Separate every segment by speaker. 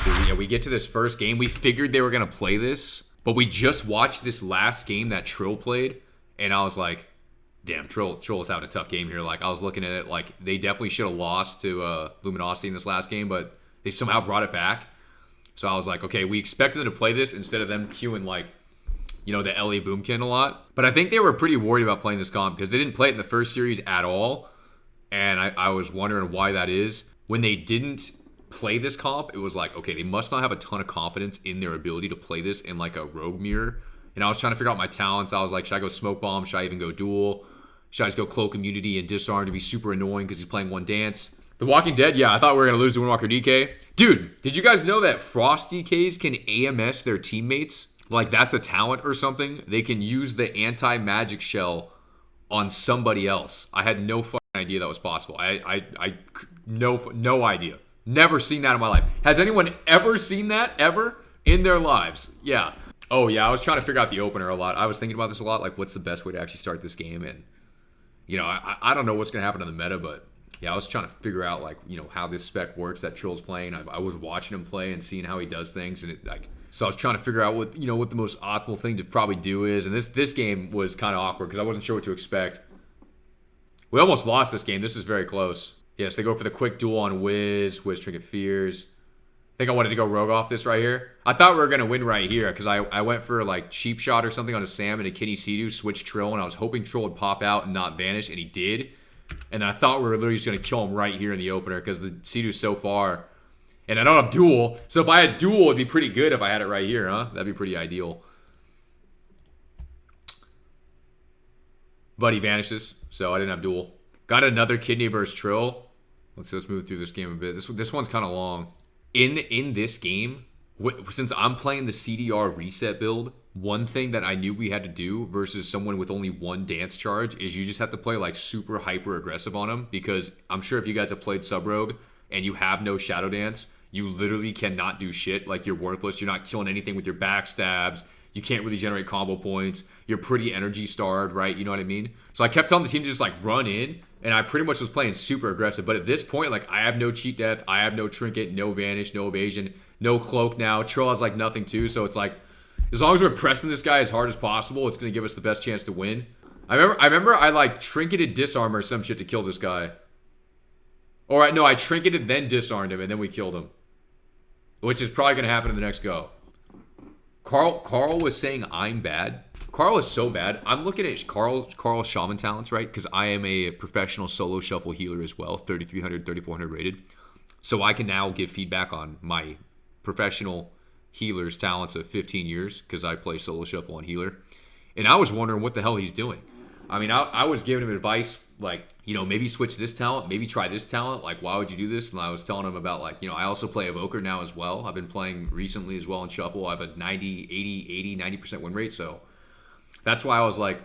Speaker 1: So yeah, we get to this first game. We figured they were going to play this, but we just watched this last game that Trill played, and I was like, damn, Trill is having a tough game here. Like, I was looking at it like they definitely should have lost to Luminosity in this last game, but they somehow brought it back. So I was like, okay, we expected them to play this instead of them queuing like, you know, the LA Boomkin a lot. But I think they were pretty worried about playing this comp because they didn't play it in the first series at all. And I was wondering why that is. When they didn't play this comp, it was like, okay, they must not have a ton of confidence in their ability to play this in like a rogue mirror. And I was trying to figure out my talents. I was like, should I go smoke bomb? Should I even go duel? Should I just go cloak immunity and disarm to be super annoying because he's playing one dance? The Walking Dead, yeah, I thought we were going to lose to Windwalker DK. Dude, did you guys know that Frost DKs can AMS their teammates? Like, that's a talent or something. They can use the anti-magic shell on somebody else. I had no fucking idea that was possible. No idea. Never seen that in my life. Has anyone ever seen that ever in their lives? Yeah. Oh, yeah, I was trying to figure out the opener a lot. I was thinking about this a lot, like, what's the best way to actually start this game? And, you know, I don't know what's going to happen in the meta, but, yeah, I was trying to figure out, like, you know, how this spec works that Trill's playing. I was watching him play and seeing how he does things, and it, like, so I was trying to figure out what, you know, what the most optimal thing to probably do is. And this game was kind of awkward because I wasn't sure what to expect. We almost lost this game. This is very close. Yes, they go for the quick duel on Wiz Trinket Fears. I think I wanted to go rogue off this right here. I thought we were going to win right here because I went for like cheap shot or something on a Sam and a Kitty Sea-Doo, switch Trill, and I was hoping Trill would pop out and not vanish, and he did. And I thought we were literally just going to kill him right here in the opener because the Sea-Doo's so far. And I don't have duel, so if I had duel, it'd be pretty good if I had it right here, huh? That'd be pretty ideal. But he vanishes, so I didn't have duel. Got another Kidney versus Trill. Let's move through this game a bit. This one's kind of long. In this game, since I'm playing the CDR reset build, one thing that I knew we had to do versus someone with only one dance charge is you just have to play like super hyper aggressive on him, because I'm sure if you guys have played Sub Rogue and you have no Shadow Dance, you literally cannot do shit. Like, you're worthless. You're not killing anything with your backstabs. You can't really generate combo points. You're pretty energy starved, right? You know what I mean? So I kept telling the team to just like run in, and I pretty much was playing super aggressive. But at this point, like, I have no cheat death. I have no trinket, no vanish, no evasion, no cloak now. Trill has like nothing too. So it's like, as long as we're pressing this guy as hard as possible, it's going to give us the best chance to win. I remember I like trinketed disarm or some shit to kill this guy. Or no, I trinketed then disarmed him, and then we killed him. Which is probably going to happen in the next go. Carl was saying I'm bad. Carl is so bad. I'm looking at Carl's shaman talents, right? Because I am a professional solo shuffle healer as well, 3,300, 3,400 rated. So I can now give feedback on my professional healer's talents of 15 years because I play solo shuffle on healer. And I was wondering what the hell he's doing. I mean, I was giving him advice like, you know, maybe switch this talent, maybe try this talent. Like, why would you do this? And I was telling him about, like, you know, I also play Evoker now as well. I've been playing recently as well in Shuffle. I have a 90, 80, 90% win rate. So that's why I was like,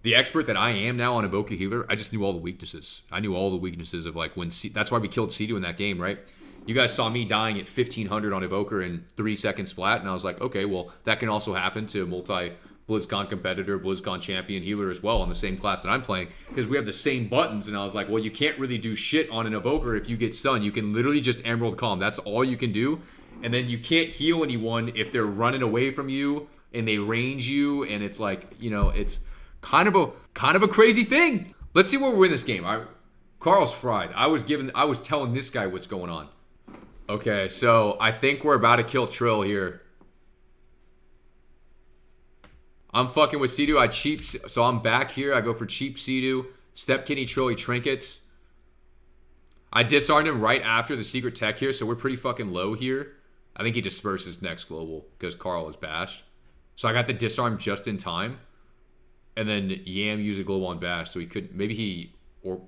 Speaker 1: the expert that I am now on Evoker Healer, I just knew all the weaknesses. I knew all the weaknesses of, like, when that's why we killed Sea-Doo in that game, right? You guys saw me dying at 1,500 on Evoker in 3 seconds flat. And I was like, okay, well, that can also happen to BlizzCon competitor, BlizzCon champion healer as well on the same class that I'm playing, because we have the same buttons. And I was like, well, you can't really do shit on an Evoker if you get stunned. You can literally just Emerald Calm. That's all you can do. And then you can't heal anyone if they're running away from you and they range you. And it's like, you know, it's kind of a crazy thing. Let's see where we win this game. Carl's fried. I was telling this guy what's going on. Okay, so I think we're about to kill Trill here. I'm fucking with Sea-Doo. So I'm back here. I go for cheap Sea-Doo. Step Kitty Trill, he trinkets. I disarmed him right after the secret tech here, so we're pretty fucking low here. I think he disperses next global because Carl is bashed. So I got the disarm just in time. And then Yam used a global on bash, so he could, maybe he, or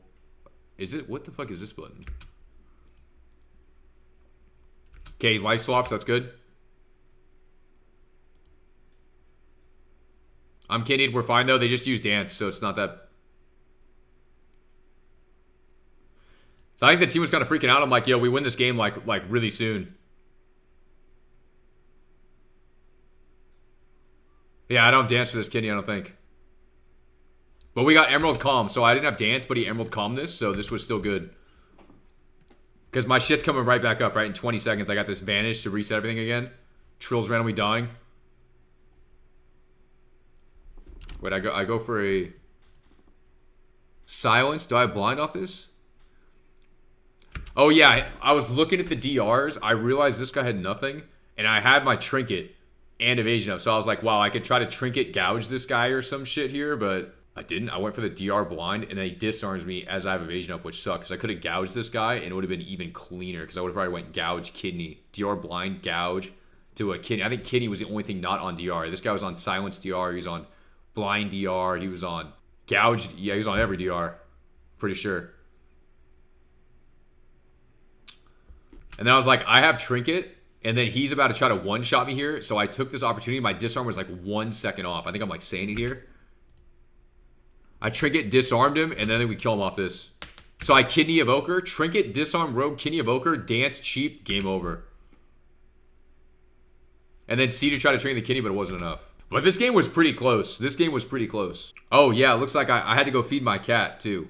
Speaker 1: is it, what the fuck is this button? Okay, life swaps, that's good. I'm kidding. We're fine, though. They just use dance, so it's not that. So I think the team was kind of freaking out. I'm like, yo, we win this game like really soon. Yeah, I don't dance for this kidney, I don't think. But we got Emerald Calm, so I didn't have dance, but he Emerald Calm this, so this was still good. Because my shit's coming right back up, right? In 20 seconds, I got this vanish to reset everything again. Trill's randomly dying. Wait, I go for a silence. Do I have blind off this? Oh yeah, I was looking at the DRs. I realized this guy had nothing, and I had my trinket and evasion up. So I was like, wow, I could try to trinket gouge this guy or some shit here, but I didn't. I went for the DR blind, and then he disarms me as I have evasion up, which sucks. I could have gouged this guy, and it would have been even cleaner, because I would have probably went gouge, kidney, DR blind, gouge to a kidney. I think kidney was the only thing not on DR. This guy was on silence DR. He was on blind DR. He was on gouged. Yeah, he was on every DR. Pretty sure. And then I was like, I have trinket, and then he's about to try to one-shot me here, so I took this opportunity. My disarm was like 1 second off. I think I'm like saying it here. I trinket, disarmed him, and then we kill him off this. So I kidney evoker, trinket, disarm, rogue, kidney evoker, dance, cheap, game over. And then C to try to trinket the kidney, but it wasn't enough. But this game was pretty close. This game was pretty close. Oh yeah, it looks like I had to go feed my cat too.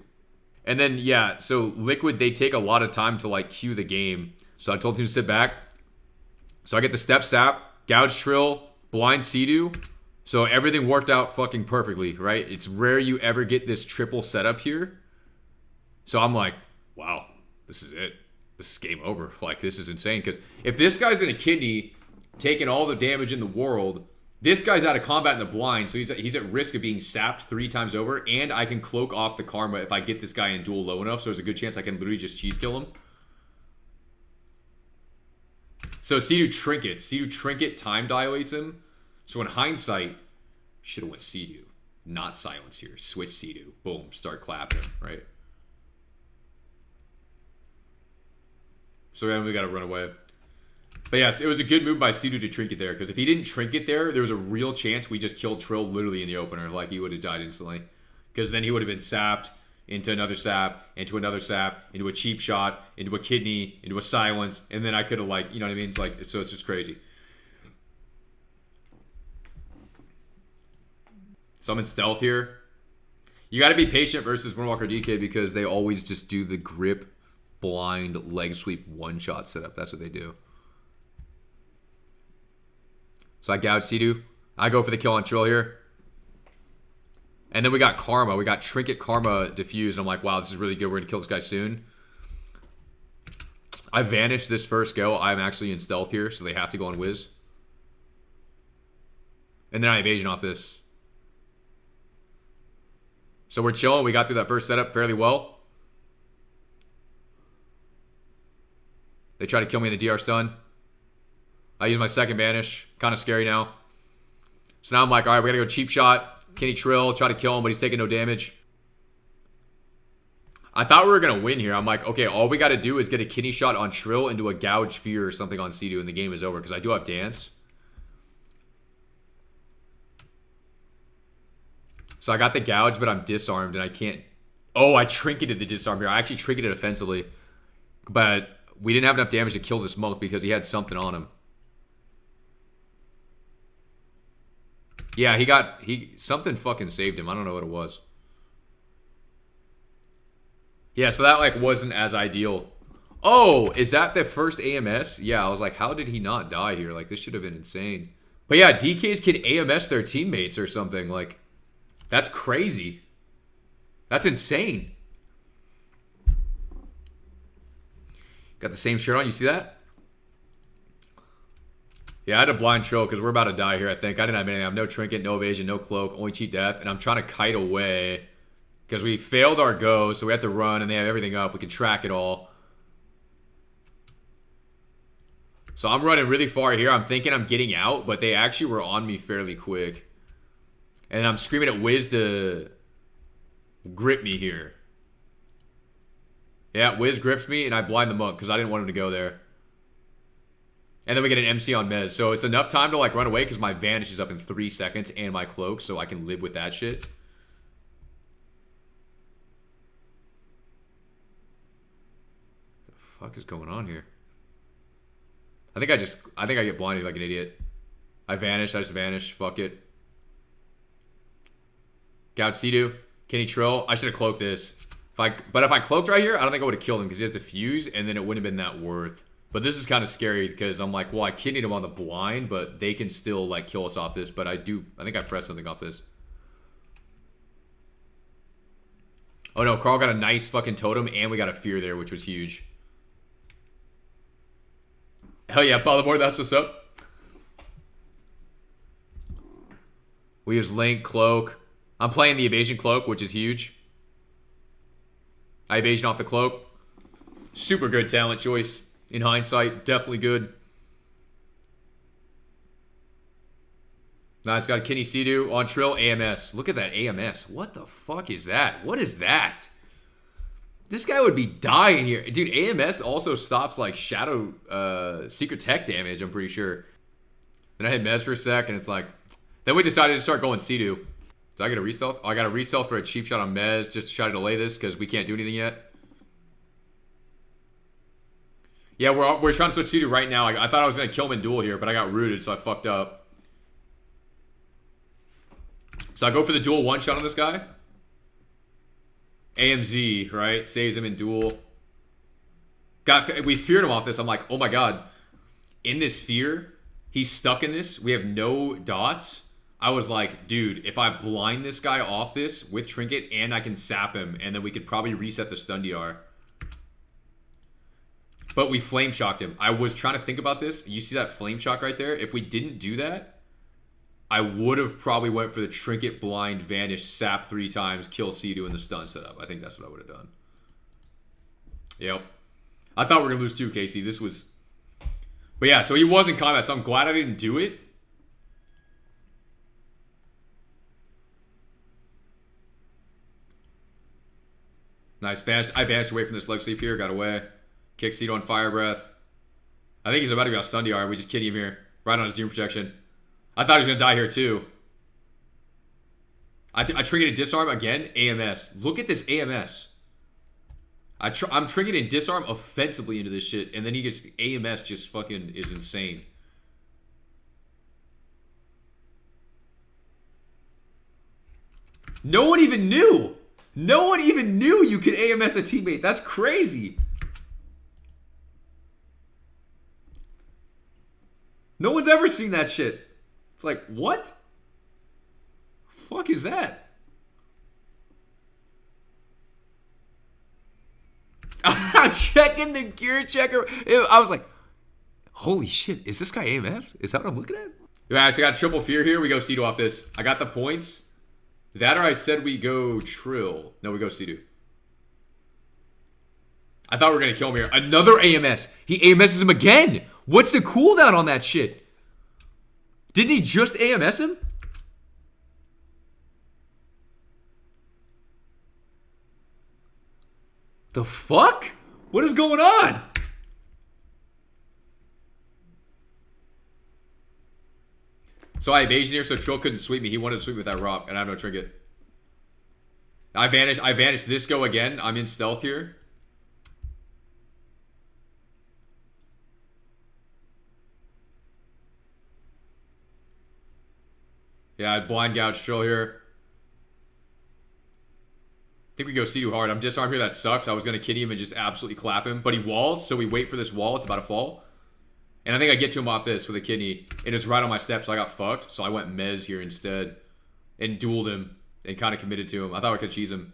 Speaker 1: And then yeah, so Liquid, they take a lot of time to like cue the game. So I told him to sit back. So I get the step sap, gouge trill, blind Sea-Doo. So everything worked out fucking perfectly, right? It's rare you ever get this triple setup here. So I'm like, wow, this is it. This is game over. Like, this is insane. Because if this guy's in a kidney, taking all the damage in the world, this guy's out of combat in the blind, so he's at risk of being sapped 3 times over, and I can cloak off the karma if I get this guy in duel low enough, so there's a good chance I can literally just cheese kill him. So Sea-Doo trinkets. Sea-Doo trinket time dilates him. So in hindsight, should have went Sea-Doo. Not silence here. Switch Sea-Doo. Boom. Start clapping him, right? So then we got to run away. But yes, it was a good move by Sea-Doo to trinket there, because if he didn't trinket there, there was a real chance we just killed Trill literally in the opener. Like, he would have died instantly. Because then he would have been sapped into another sap, into another sap, into a cheap shot, into a kidney, into a silence, and then I could have, like, you know what I mean? It's like, so it's just crazy. So I'm in stealth here. You got to be patient versus Moonwalker DK because they always just do the grip, blind, leg sweep, one-shot setup. That's what they do. So I gouge Sea-Doo. I go for the kill on Trill here. And then we got Karma. We got Trinket Karma diffused. I'm like, wow, this is really good. We're going to kill this guy soon. I vanished this first go. I'm actually in stealth here, so they have to go on Wiz. And then I evasion off this. So we're chilling. We got through that first setup fairly well. They try to kill me in the DR stun. I use my second banish. Kind of scary now. So now I'm like, all right, we got to go cheap shot. Kenny Trill, try to kill him, but he's taking no damage. I thought we were going to win here. I'm like, okay, all we got to do is get a kidney shot on Trill into a gouge fear or something on Sea-Doo, and the game is over, because I do have dance. So I got the gouge, but I'm disarmed, and I can't... Oh, I trinketed the disarm here. I actually trinketed offensively. But we didn't have enough damage to kill this monk because he had something on him. Yeah, something fucking saved him. I don't know what it was. Yeah, so that, like, wasn't as ideal. Oh, is that the first AMS? Yeah, I was like, how did he not die here? Like, this should have been insane. But yeah, DKs can AMS their teammates or something. Like, that's crazy. That's insane. Got the same shirt on. You see that? Yeah, I had a blind Trill because we're about to die here, I think. I didn't have anything. I have no trinket, no evasion, no cloak, only cheat death. And I'm trying to kite away because we failed our go, so we have to run, and they have everything up. We can track it all. So I'm running really far here. I'm thinking I'm getting out, but they actually were on me fairly quick. And I'm screaming at Wiz to grip me here. Yeah, Wiz grips me, and I blind the monk because I didn't want him to go there. And then we get an MC on Mez. So it's enough time to, like, run away because my vanish is up in 3 seconds and my cloak, so I can live with that shit. What the fuck is going on here? I think I get blinded like an idiot. I just vanish. Fuck it. Gouge Sea-Doo. Kenny Trill. I should have cloaked this. But if I cloaked right here, I don't think I would have killed him because he has to fuse, and then it wouldn't have been that worth. But this is kind of scary because I'm like, well, I kidneyed him on the blind, but they can still like kill us off this. But I think I pressed something off this. Oh no, Carl got a nice fucking totem, and we got a fear there, which was huge. Hell yeah, Baltimore, that's what's up. We use Link, Cloak. I'm playing the Evasion Cloak, which is huge. I Evasion off the Cloak. Super good talent choice. In hindsight, definitely good. Nice, got a Kenny Sea-Doo on Trill, AMS. Look at that AMS. What the fuck is that? What is that? This guy would be dying here. Dude, AMS also stops like Shadow Secret Tech damage, I'm pretty sure. Then I hit Mez for a sec, and it's like... Then we decided to start going Sea-Doo. So I get a re-stealth? Oh, I got a re-stealth for a cheap shot on Mez just to try to delay this because we can't do anything yet. Yeah, we're trying to switch Sea-Doo right now. I thought I was going to kill him in duel here, but I got rooted, so I fucked up. So I go for the duel one-shot on this guy. AMZ, right? Saves him in duel. We feared him off this. I'm like, oh my god. In this fear, he's stuck in this. We have no dots. I was like, dude, if I blind this guy off this with Trinket and I can sap him, and then we could probably reset the stun DR. But we flame shocked him. I was trying to think about this. You see that flame shock right there? If we didn't do that, I would have probably went for the Trinket, Blind, Vanish, Sap 3 times, kill Sea-Doo in the stun setup. I think that's what I would have done. Yep. I thought we were going to lose too, Casey. This was... But yeah, so he was in combat, so I'm glad I didn't do it. Nice. I vanished away from this leg sleep here. Got away. Kick Sea-Doo on Fire Breath. I think he's about to be on stun DR. We just kidding him here. Right on his Doom Projection. I thought he was going to die here too. I triggered a disarm again. AMS. Look at this AMS. I'm triggering disarm offensively into this shit, and then he gets AMS just fucking is insane. No one even knew. No one even knew you could AMS a teammate. That's crazy. No one's ever seen that shit. It's like, what? Fuck is that? Checking the gear checker. I was like, holy shit, is this guy AMS? Is that what I'm looking at? Yeah, so I got triple fear here. We go Sea-Doo off this. I got the points. That or I said we go Trill. No, we go Sea-Doo. I thought we were going to kill him here. Another AMS. He AMSs him again. What's the cooldown on that shit? Didn't he just AMS him? The fuck? What is going on? So I evasion here, so Trill couldn't sweep me. He wanted to sweep with that rock, and I have no trinket. I vanish this go again. I'm in stealth here. Yeah, I blind gouge Trill here. I think we go Sea-Doo hard. I'm disarmed here. That sucks. I was going to kitty him and just absolutely clap him. But he walls, so we wait for this wall. It's about to fall. And I think I get to him off this with a kidney. And it's right on my step, so I got fucked. So I went Mez here instead. And dueled him. And kind of committed to him. I thought I could cheese him.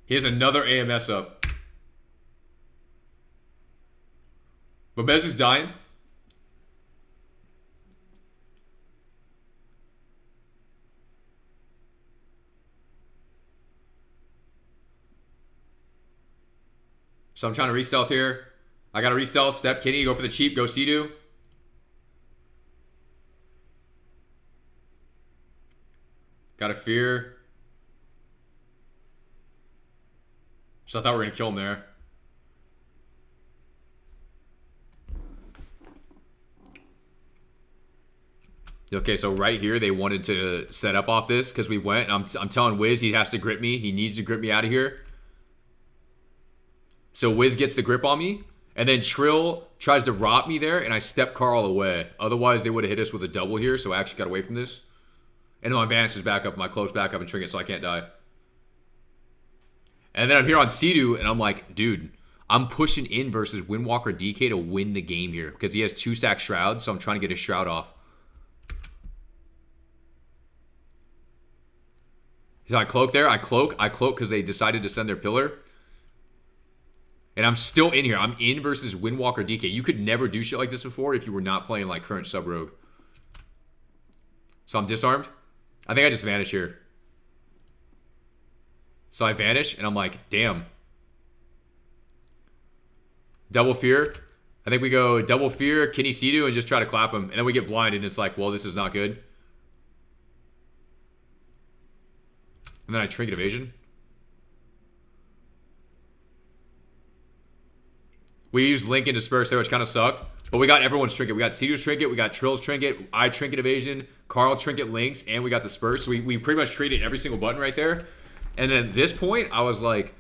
Speaker 1: He has another AMS up. But Mez is dying. So I'm trying to re-stealth here. I got to re-stealth. Step Kenny. Go for the cheap. Go Sea-Doo. Got a fear. So I thought we were going to kill him there. Okay, so right here, they wanted to set up off this because we went. I'm telling Wiz he has to grip me. He needs to grip me out of here. So Wiz gets the grip on me, and then Trill tries to rob me there, and I step Carl away. Otherwise, they would have hit us with a double here, so I actually got away from this. And then my Vanish is back up, my cloak's back up, and Trinket, so I can't die. And then I'm here on Sea-Doo, and I'm like, dude, I'm pushing in versus Windwalker DK to win the game here because he has 2-stack Shrouds, so I'm trying to get his Shroud off. So I cloak there. I cloak because they decided to send their pillar. And I'm still in here. I'm in versus Windwalker DK. You could never do shit like this before if you were not playing like current sub-rogue. So I'm disarmed. I think I just vanish here. So I vanish, and I'm like, damn. Double fear. I think we go double fear, Kenny Sea-Doo, and just try to clap him. And then we get blinded, and it's like, well, this is not good. And then I trinket evasion. We used Link and Disperse there, which kind of sucked. But we got everyone's trinket. We got Sea-Doo's trinket, we got Trill's trinket, I trinket evasion, Carl trinket links, and we got the Disperse. So we pretty much traded every single button right there. And then at this point, I was like,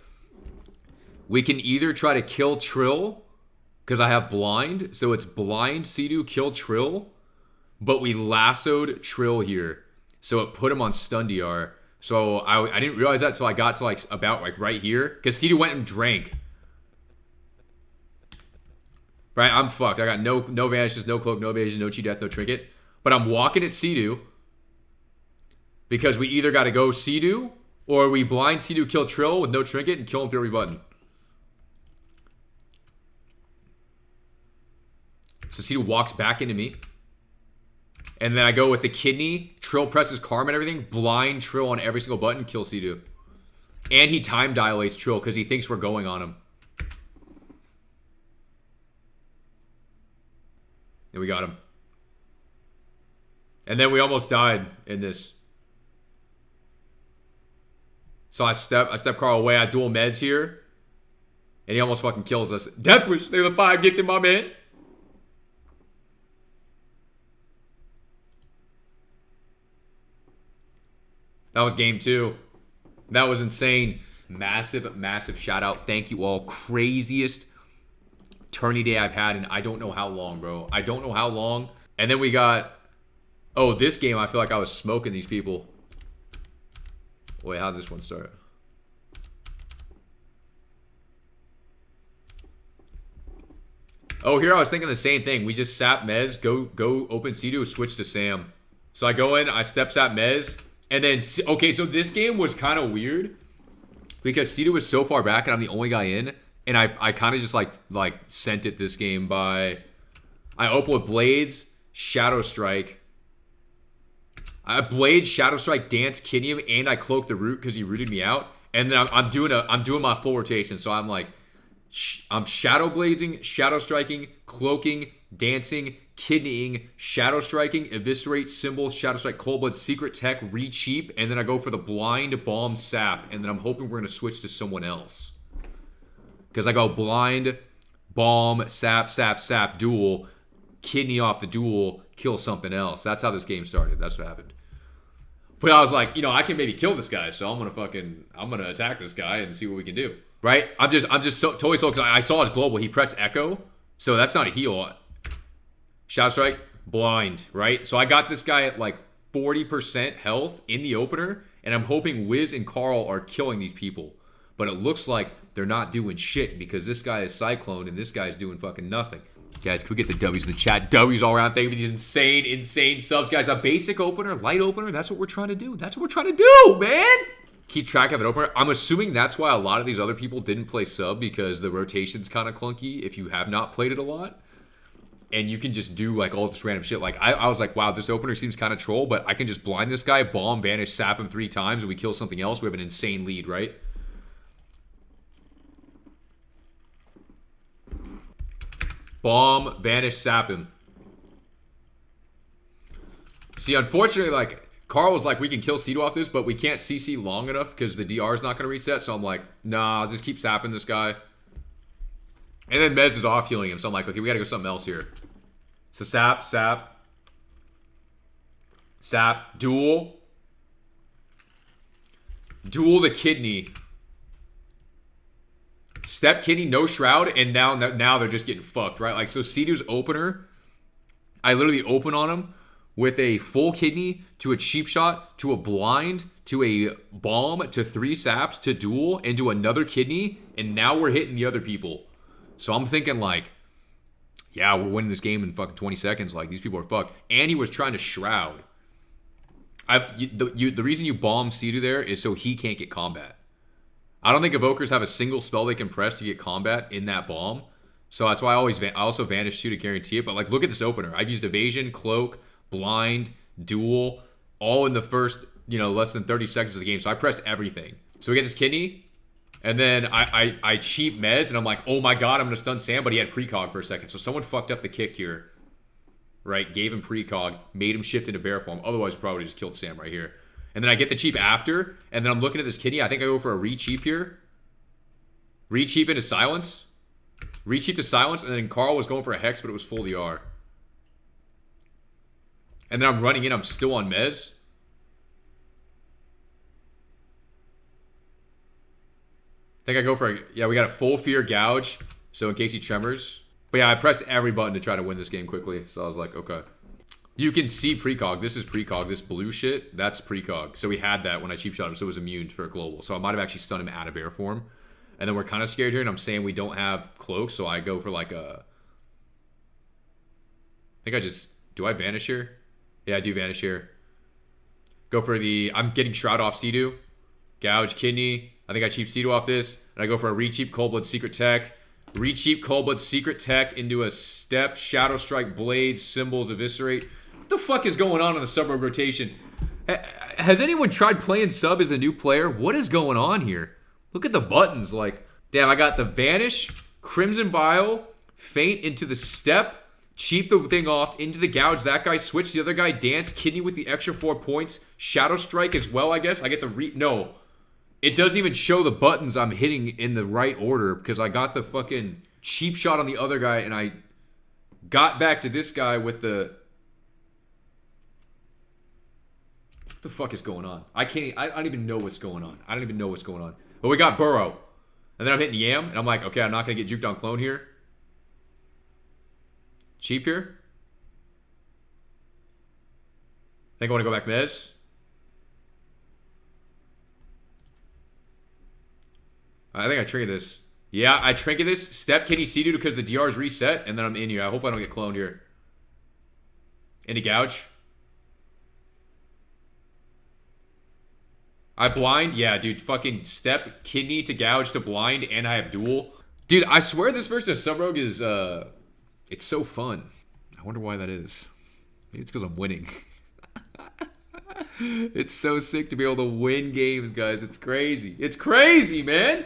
Speaker 1: we can either try to kill Trill, because I have blind. So it's blind, Sea-Doo, kill Trill. But we lassoed Trill here. So it put him on stun DR. So I didn't realize that until I got to like about like right here. Because Sea-Doo went and drank. Right, I'm fucked. I got no vanishes, no cloak, no evasion, no chi death, no trinket. But I'm walking at Sea-Doo. Because we either got to go Sea-Doo, or we blind Sea-Doo, kill Trill with no trinket, and kill him through every button. So Sea-Doo walks back into me. And then I go with the kidney. Trill presses Karma and everything. Blind Trill on every single button. Kill Sea-Doo. And he time dilates Trill because he thinks we're going on him. And we got him. And then we almost died in this. So I step Carl away. I dual mez here. And he almost fucking kills us. Death Wish. They're the 5. Get them, my man. That was game 2. That was insane. Massive shout out. Thank you all. Craziest tourney day I've had in I don't know how long, bro. I don't know how long. And then we got... Oh, this game, I feel like I was smoking these people. Wait, how did this one start? Oh, here I was thinking the same thing. We just sap Mez, go open Sea-Doo, switch to Sam. So I go in, I step sap Mez. And then, okay, so this game was kind of weird because Sea-Doo was so far back and I'm the only guy in. And I kind of just like sent it this game by, I open with Blades, Shadow Strike. I Blades, Shadow Strike, Dance, kidney him, and I cloak the root because he rooted me out. And then I'm doing my full rotation. So I'm like, I'm Shadow Blading, Shadow Striking, Cloaking, Dancing, Kidneying, Shadow Striking, Eviscerate, Symbol, Shadow Strike, Cold Blood, Secret Tech, Re-Cheap, and then I go for the Blind, Bomb, Sap, and then I'm hoping we're going to switch to someone else. Because I go Blind, Bomb, Sap, Duel, Kidney off the Duel, kill something else. That's how this game started. That's what happened. But I was like, you know, I can maybe kill this guy, so I'm going to attack this guy and see what we can do. Right? I'm just totally sold because I saw his global. He pressed Echo, so that's not a heal. Shadow Strike, blind, right? So I got this guy at like 40% health in the opener, and I'm hoping Wiz and Carl are killing these people. But it looks like they're not doing shit because this guy is Cyclone and this guy's doing fucking nothing. Guys, can we get the W's in the chat? W's all around. Thank you for these insane subs. Guys, a basic opener, light opener, that's what we're trying to do. That's what we're trying to do, man! Keep track of an opener. I'm assuming that's why a lot of these other people didn't play sub because the rotation's kind of clunky if you have not played it a lot. And you can just do like all this random shit. Like I was like, wow, this opener seems kind of troll, but I can just blind this guy, bomb, vanish, sap him 3 times, and we kill something else. We have an insane lead, right? Bomb, vanish, sap him. See, unfortunately, like Carl was like, we can kill Sea-Doo off this, but we can't CC long enough because the DR is not going to reset. So I'm like, nah, I'll just keep sapping this guy. And then Mez is off healing him. So I'm like, okay, we got to go something else here. So sap, duel. Duel the kidney. Step kidney, no shroud, and now they're just getting fucked, right? Like, so Sea-Doo's opener, I literally open on him with a full kidney to a cheap shot to a blind to a bomb to 3 saps to duel into another kidney, and now we're hitting the other people. So I'm thinking like, yeah, we're winning this game in fucking 20 seconds. Like, these people are fucked. And he was trying to shroud. The reason you bomb Sidu there is so he can't get combat. I don't think Evokers have a single spell they can press to get combat in that bomb. So that's why I also vanish too to guarantee it. But like, look at this opener. I've used evasion, cloak, blind, duel, all in the first, less than 30 seconds of the game. So I pressed everything. So we get this kidney. And then I cheap Mez, and I'm like, oh my god, I'm going to stun Sam, but he had precog for a second. So someone fucked up the kick here, right? Gave him precog, made him shift into bear form. Otherwise, probably just killed Sam right here. And then I get the cheap after, and then I'm looking at this kidney. I think I go for a re-cheap here. Re-cheap into silence. Re-cheap to silence, and then Carl was going for a hex, but it was full DR. And then I'm running in. I'm still on Mez. I think I go for a... Yeah, we got a full fear gouge, so in case he tremors. But yeah, I pressed every button to try to win this game quickly. So I was like, okay. You can see precog. This is precog. This blue shit, that's precog. So we had that when I cheap shot him, so it was immune for a global. So I might have actually stunned him out of bear form. And then we're kind of scared here, and I'm saying we don't have cloaks, so I go for like a... I think I just... Do I vanish here? Yeah, I do vanish here. Go for the... I'm getting shroud off Sidu. Gouge, kidney. I think I cheap Sidu off this. And I go for a re-cheap Coldblood Secret Tech. Re-cheap Coldblood Secret Tech into a step. Shadow Strike, Blade, Symbols, Eviscerate. What the fuck is going on in the sub-rogue rotation? Has anyone tried playing sub as a new player? What is going on here? Look at the buttons. Like, damn, I got the Vanish, Crimson Bile, Faint into the step, cheap the thing off, into the gouge. That guy switched. The other guy dance. Kidney with the extra 4 points. Shadow Strike as well, I guess. I get the No. It doesn't even show the buttons I'm hitting in the right order because I got the fucking cheap shot on the other guy and I got back to this guy with the... What the fuck is going on? I don't even know what's going on. I don't even know what's going on. But we got Burrow. And then I'm hitting Yam and I'm like, okay, I'm not going to get juked on clone here. Cheap here. I think I want to go back Mez. I think I trinket this. Yeah, I trinket this. Step Kidney Sidu because the DR is reset. And then I'm in here. I hope I don't get cloned here. Into gouge. I blind? Yeah, dude. Fucking step kidney to gouge to blind. And I have duel. Dude, I swear this versus sub-rogue is... It's so fun. I wonder why that is. Maybe it's because I'm winning. It's so sick to be able to win games, guys. It's crazy. It's crazy, man.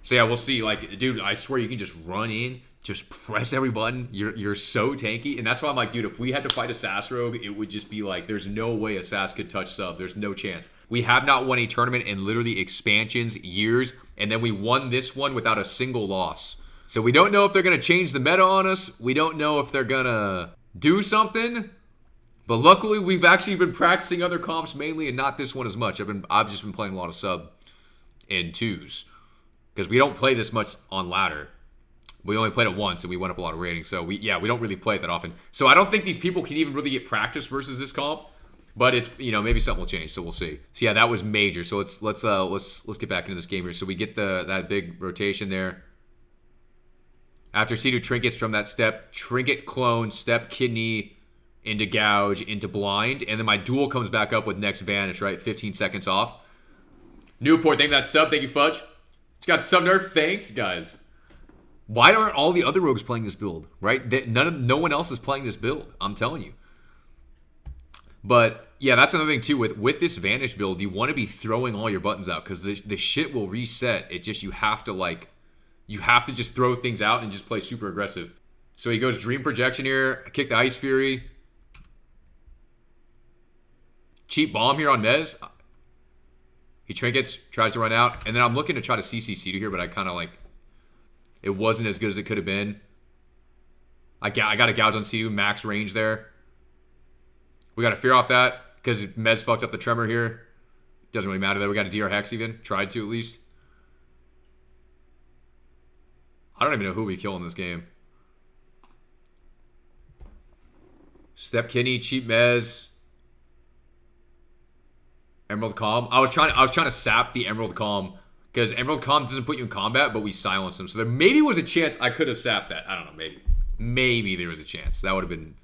Speaker 1: So yeah, we'll see. Like, dude, I swear you can just run in, just press every button. You're so tanky. And that's why I'm like, dude, if we had to fight a Sass Rogue, it would just be like, there's no way a Sass could touch sub. There's no chance. We have not won a tournament in literally expansions, years. And then we won this one without a single loss. So we don't know if they're going to change the meta on us. We don't know if they're going to do something. But luckily, we've actually been practicing other comps mainly and not this one as much. I've just been playing a lot of sub in twos. Because we don't play this much on ladder. We only played it once and we went up a lot of rating. So we don't really play it that often. So I don't think these people can even really get practice versus this comp. But it's, maybe something will change, so we'll see. So yeah, that was major. So let's get back into this game here. So we get that big rotation there. After Sidu trinkets from that step, trinket clone, step kidney, into gouge, into blind, and then my duel comes back up with next vanish, right? 15 seconds off. Newport, thank you for that sub. Thank you, Fudge. It's got sub nerf. Thanks, guys. Why aren't all the other rogues playing this build, right? No one else is playing this build. I'm telling you. But yeah, that's another thing too. With this vanish build, you want to be throwing all your buttons out because the shit will reset. It just you have to just throw things out and just play super aggressive. So he goes Dream Projection here. I kick the Ice Fury. Cheap bomb here on Mez. He trinkets, tries to run out. And then I'm looking to try to CC Sidu here, but I kind of like... It wasn't as good as it could have been. I got a gouge on Sidu, max range there. We got to fear off that because Mez fucked up the tremor here. Doesn't really matter that we got a DR Hex even. Tried to at least. I don't even know who we kill in this game. Step Kidney, cheap Mez. Emerald Calm. I was trying to sap the Emerald Calm because Emerald Calm doesn't put you in combat, but we silence him. So there maybe was a chance I could have sapped that. I don't know. Maybe there was a chance. That would have been.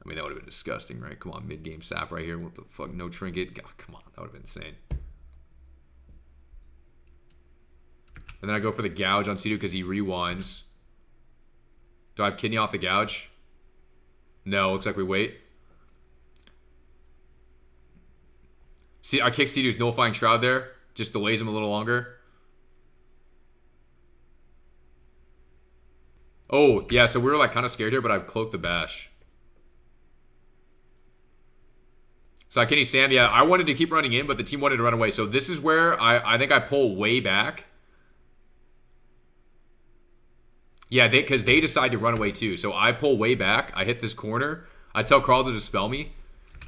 Speaker 1: I mean, that would have been disgusting, right? Come on, mid-game sap right here. What the fuck? No trinket. God, come on, that would have been insane. And then I go for the gouge on Sidu because he rewinds. Do I have kidney off the gouge? No, looks like we wait. See, I kick Sidu's nullifying shroud there. Just delays him a little longer. Oh, yeah, so we were like kind of scared here, but I've cloaked the bash. So I kidney Sam. Yeah, I wanted to keep running in, but the team wanted to run away. So this is where I think I pull way back. Yeah, because they decide to run away too. So I pull way back. I hit this corner. I tell Carl to dispel me.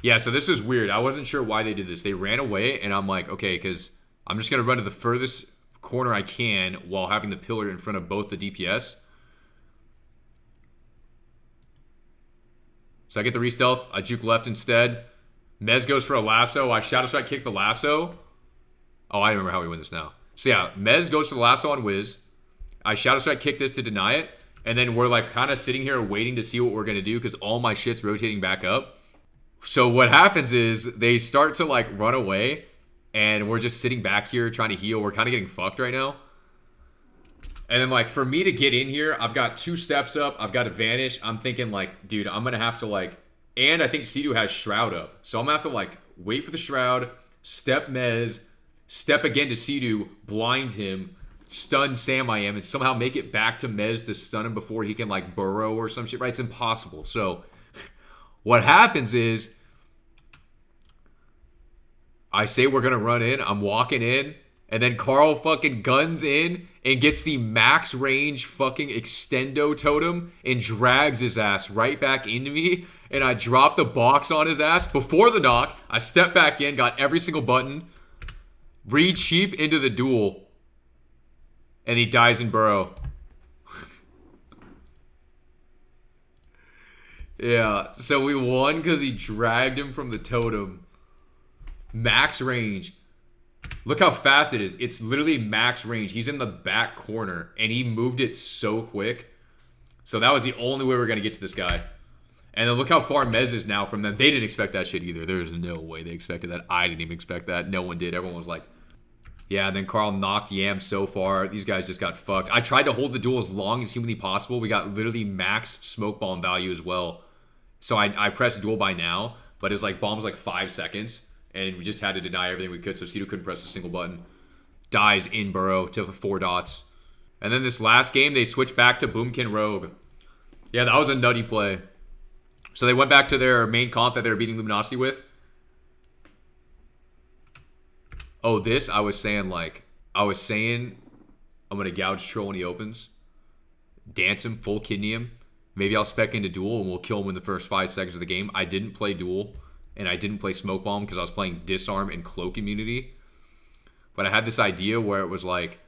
Speaker 1: Yeah, so this is weird. I wasn't sure why they did this. They ran away, and I'm like, okay, because I'm just going to run to the furthest corner I can while having the pillar in front of both the DPS. So I get the re-stealth. I juke left instead. Mez goes for a lasso. I Shadow Strike kick the lasso. Oh, I remember how we win this now. So yeah, Mez goes for the lasso on Wiz. I Shadow Strike kick this to deny it. And then we're like kind of sitting here waiting to see what we're going to do because all my shit's rotating back up. So what happens is they start to like run away and we're just sitting back here trying to heal. We're kind of getting fucked right now. And then like for me to get in here, I've got 2 steps up. I've got to vanish. I'm thinking like, dude, I'm going to have to like, and I think Sidu has Shroud up. So I'm going to have to like wait for the Shroud, step Mez, step again to Sidu, blind him, stun Sam I am, and somehow make it back to Mez to stun him before he can like burrow or some shit, right? It's impossible. So what happens is I say we're going to run in. I'm walking in. And then Carl fucking guns in and gets the max range fucking extendo totem and drags his ass right back into me. And I drop the box on his ass before the knock. I step back in, got every single button. Re-cheap into the duel. And he dies in burrow. Yeah, so we won because he dragged him from the totem. Max range. Look how fast it is. It's literally max range. He's in the back corner, and he moved it so quick. So that was the only way we were going to get to this guy. And then look how far Mez is now from them. They didn't expect that shit either. There's no way they expected that. I didn't even expect that. No one did. Everyone was like, yeah, and then Carl knocked Yam so far. These guys just got fucked. I tried to hold the duel as long as humanly possible. We got literally max smoke bomb value as well. So I pressed duel by now, but it's like bombs like 5 seconds. And we just had to deny everything we could, so Sidu couldn't press a single button. Dies in burrow to 4 dots. And then this last game, they switched back to Boomkin Rogue. Yeah, that was a nutty play. So they went back to their main comp that they were beating Luminosity with. Oh, this, I was saying I'm going to gouge Troll when he opens. Dance him, full kidney him. Maybe I'll spec into duel and we'll kill him in the first 5 seconds of the game. I didn't play duel. And I didn't play Smoke Bomb because I was playing Disarm and Cloak Immunity. But I had this idea where it was like,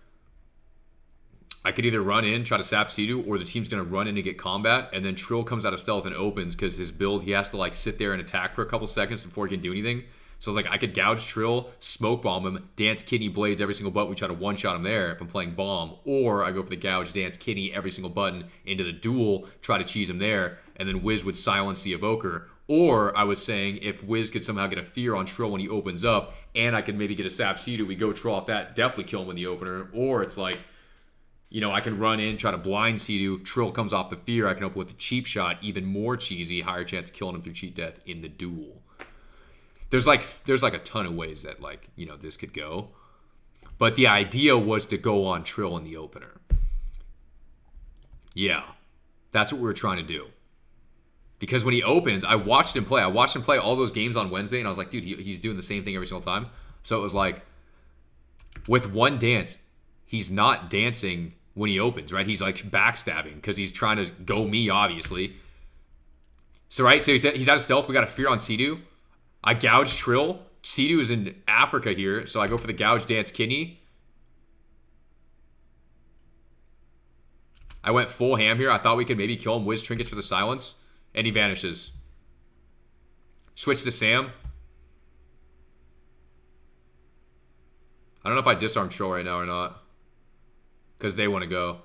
Speaker 1: I could either run in, try to sap Sidu, or the team's going to run in and get combat, and then Trill comes out of stealth and opens because his build, he has to like sit there and attack for a couple seconds before he can do anything. So I was like, I could gouge Trill, Smoke Bomb him, dance Kidney Blades every single button, we try to one-shot him there if I'm playing Bomb, or I go for the gouge, dance Kidney every single button into the duel, try to cheese him there, and then Wiz would silence the Evoker. Or I was saying if Wiz could somehow get a fear on Trill when he opens up, and I can maybe get a Sap Sidu, we go Trill off that, definitely kill him in the opener. Or it's like, you know, I can run in, try to blind Sidu, Trill comes off the fear, I can open with a cheap shot, even more cheesy, higher chance of killing him through cheat death in the duel. There's like a ton of ways that like, you know, this could go. But the idea was to go on Trill in the opener. Yeah, that's what we were trying to do. Because when he opens, I watched him play. I watched him play all those games on Wednesday, and I was like, dude, he's doing the same thing every single time. So it was like, with one dance, he's not dancing when he opens, right? He's like backstabbing because he's trying to go me, obviously. So, right, so he's out of stealth. We got a fear on Sidu. I gouge Trill. Sidu is in Africa here, so I go for the gouge dance kidney. I went full ham here. I thought we could maybe kill him. Wiz trinkets for the silence. And he vanishes. Switch to Sam. I don't know if I disarm Troll right now or not. Because they want to go.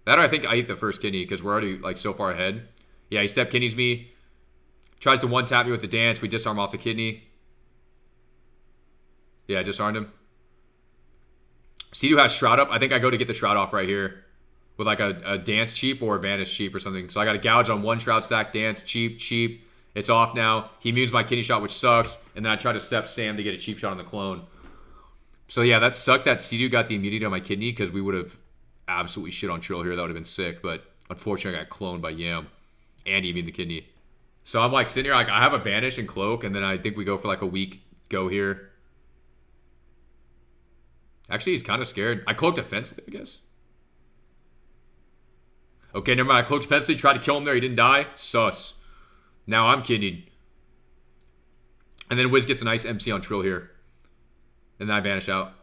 Speaker 1: That or I think I eat the first kidney because we're already like so far ahead. Yeah, he step kidneys me. Tries to one-tap me with the dance. We disarm off the kidney. Yeah, I disarmed him. Sea-Doo has Shroud up. I think I go to get the Shroud off right here. With like a dance cheap or a vanish cheap or something. So I got a gouge on one Shroud stack, dance, cheap. It's off now. He mutes my kidney shot, which sucks. And then I try to step Sam to get a cheap shot on the clone. So yeah, that sucked that Sea-Doo got the immunity on my kidney because we would have absolutely shit on Trill here. That would have been sick. But unfortunately, I got cloned by Yam. And he beat the kidney. So I'm like sitting here, like I have a Vanish and Cloak, and then I think we go for like a weak go here. Actually, he's kind of scared. I cloaked offensively, I guess. Okay, never mind. I cloaked offensively, tried to kill him there. He didn't die. Sus. Now I'm kidneyed. And then Wiz gets a nice MC on Trill here. And then I vanish out.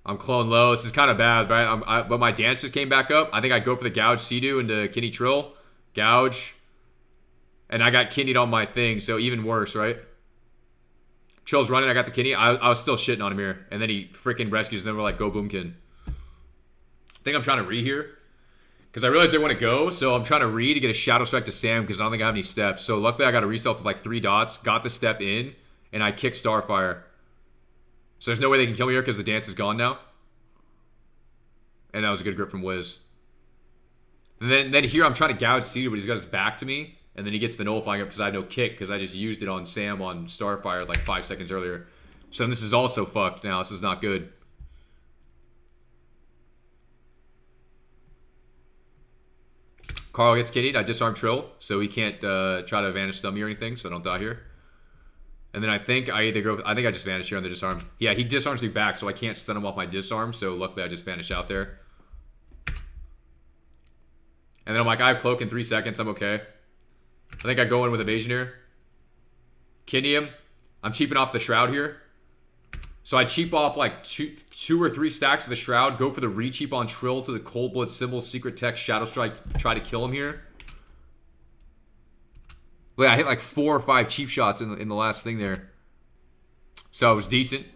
Speaker 1: I'm clone low. This is kind of bad, right? But my dance just came back up. I think I go for the gouge Sea-Doo into kidney Trill. Gouge. And I got kidneyed on my thing, so even worse, right? Trill's running. I got the kidney. I was still shitting on him here. And then he freaking rescues, and then we're like, go Boomkin. I think I'm trying to re here. Because I realized they want to go, so I'm trying to re to get a Shadow Strike to Sam because I don't think I have any steps. So luckily I got a resell with like 3 dots. Got the step in, and I kick Starfire. So there's no way they can kill me here because the dance is gone now. And that was a good grip from Wiz. And then here I'm trying to gouge Sea-Doo, but he's got his back to me. And then he gets the nullifying up because I have no kick because I just used it on Sam on Starfire like 5 seconds earlier. So then this is also fucked now. This is not good. Carl gets kiddied. I disarm Trill, so he can't try to vanish stun me or anything, so I don't die here. And then I think I either go... I think I just vanish here on the disarm. Yeah, he disarms me back, so I can't stun him off my disarm, so luckily I just vanish out there. And then I'm like, I have Cloak in 3 seconds. I'm okay. I think I go in with Evasion here. Kidney him. I'm cheaping off the Shroud here. So I cheap off like two or 3 stacks of the Shroud. Go for the re-cheap on Trill to the Cold Blood symbol, Secret Tech, Shadow Strike. Try to kill him here. Wait, I hit like 4 or 5 cheap shots in the last thing there. So it was decent.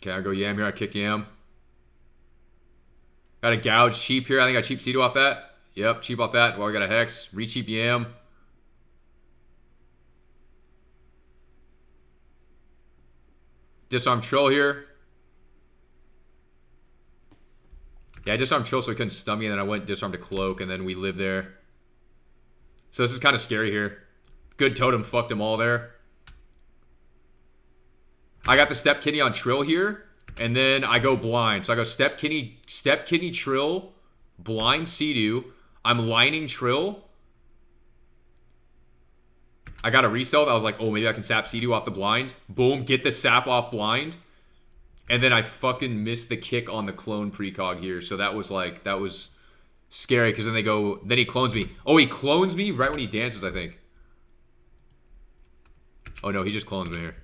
Speaker 1: Okay, I go Yam here. I kick Yam. Got a gouge cheap here. I think I cheap Sea-Doo off that. Yep, cheap off that. Well, I got a Hex. Re-cheap Yam. Disarm Trill here. Yeah, I disarmed Trill so he couldn't stun me, and then I went disarm to Cloak, and then we live there. So this is kind of scary here. Good totem fucked them all there. I got the step kidney on Trill here, and then I go blind. So I go step kidney Trill, blind Sea-Doo. I'm lining Trill. I got a resell. I was like, oh, maybe I can sap Sea-Doo off the blind. Boom, get the sap off blind. And then I fucking missed the kick on the clone precog here. So that was scary because then he clones me. Oh, he clones me right when he dances, I think. Oh no, he just clones me here.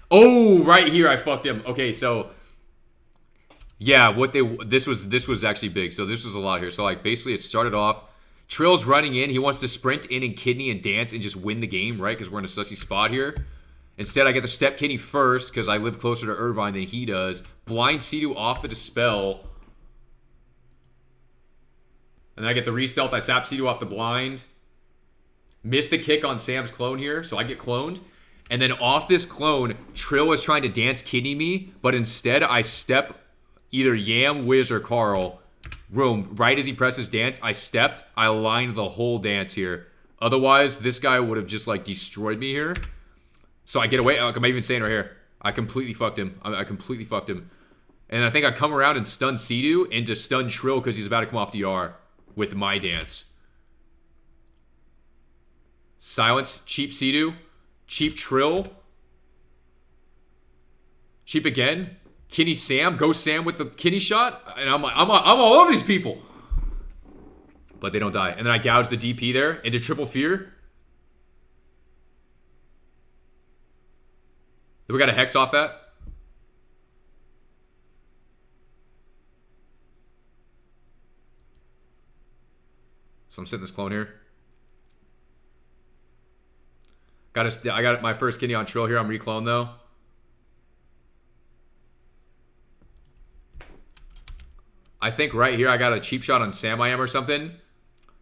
Speaker 1: Oh, right here I fucked him. Okay, so yeah, this was actually big. So this was a lot here. So like basically it started off Trill's running in. He wants to sprint in and kidney and dance and just win the game, right? Because we're in a sussy spot here. Instead, I get the step kidney first because I live closer to Irvine than he does. Blind Sea-Doo off the Dispel. And then I get the re-stealth. I sap Sea-Doo off the blind. Miss the kick on Sam's clone here, so I get cloned. And then off this clone, Trill was trying to dance kidney me, but instead I step either Yam, Wiz, or Carl. Room, right as he presses dance, I stepped. I aligned the whole dance here. Otherwise, this guy would have just like destroyed me here. So I get away. Like I'm even saying right here, I completely fucked him. I completely fucked him. And I think I come around and stun Sea-Doo into stun Trill because he's about to come off DR with my dance. Silence, cheap Sea-Doo, cheap Trill, cheap again. Kidney Sam, go Sam with the kidney shot, and I'm all over these people, but they don't die. And then I gouge the DP there into Triple Fear. Then we got a Hex off that. So I'm sitting this clone here. I got my first kidney on Trill here. I'm reclone though. I think right here I got a cheap shot on Sam I am or something.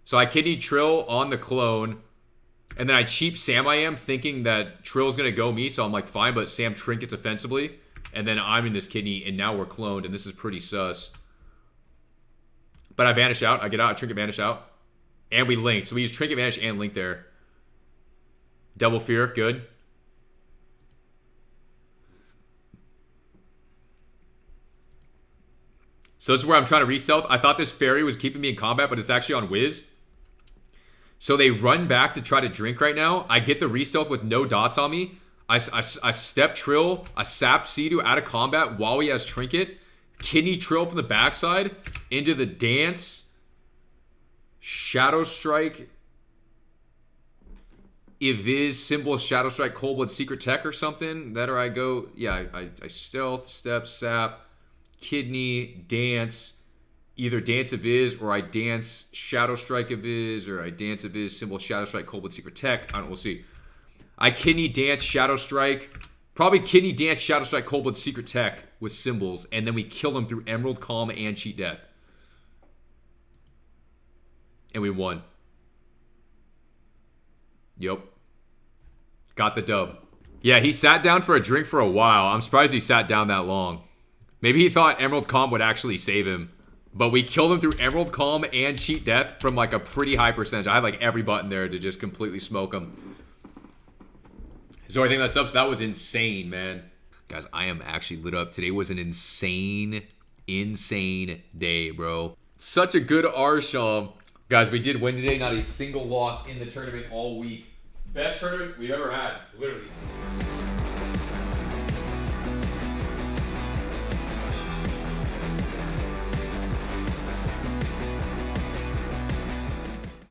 Speaker 1: So I kidney Trill on the clone. And then I cheap Sam I am thinking that Trill's going to go me. So I'm like, fine, but Sam trinkets offensively. And then I'm in this kidney and now we're cloned. And this is pretty sus. But I vanish out. I get out. I trinket vanish out. And we link. So we use trinket vanish and link there. Double fear. Good. So this is where I'm trying to re-stealth. I thought this fairy was keeping me in combat, but it's actually on Wiz. So they run back to try to drink right now. I get the re-stealth with no dots on me. I step Trill. I sap Sea-Doo out of combat while he has trinket. Kidney Trill from the backside into the dance. Shadow Strike. Eviz, symbol, Shadow Strike, Cold Blood, Secret Tech or something. That or I go, yeah, I stealth, step, sap. Kidney, dance, either dance Eviz or I dance Shadow Strike Eviz or I dance Eviz, symbol Shadow Strike, Cold Blood, Secret Tech. I don't know, we'll see. I kidney, dance, Shadow Strike. Probably kidney, dance, Shadow Strike, Cold Blood, Secret Tech with symbols. And then we kill them through Emerald, Calm, and Cheat Death. And we won. Yep. Got the dub. Yeah, he sat down for a drink for a while. I'm surprised he sat down that long. Maybe he thought Emerald Calm would actually save him. But we killed him through Emerald Calm and Cheat Death from like a pretty high percentage. I had like every button there to just completely smoke him. So I think that's up. So that was insane, man. Guys, I am actually lit up. Today was an insane day, bro. Such a good Arsham. Guys, we did win today. Not a single loss in the tournament all week. Best tournament we've ever had, literally.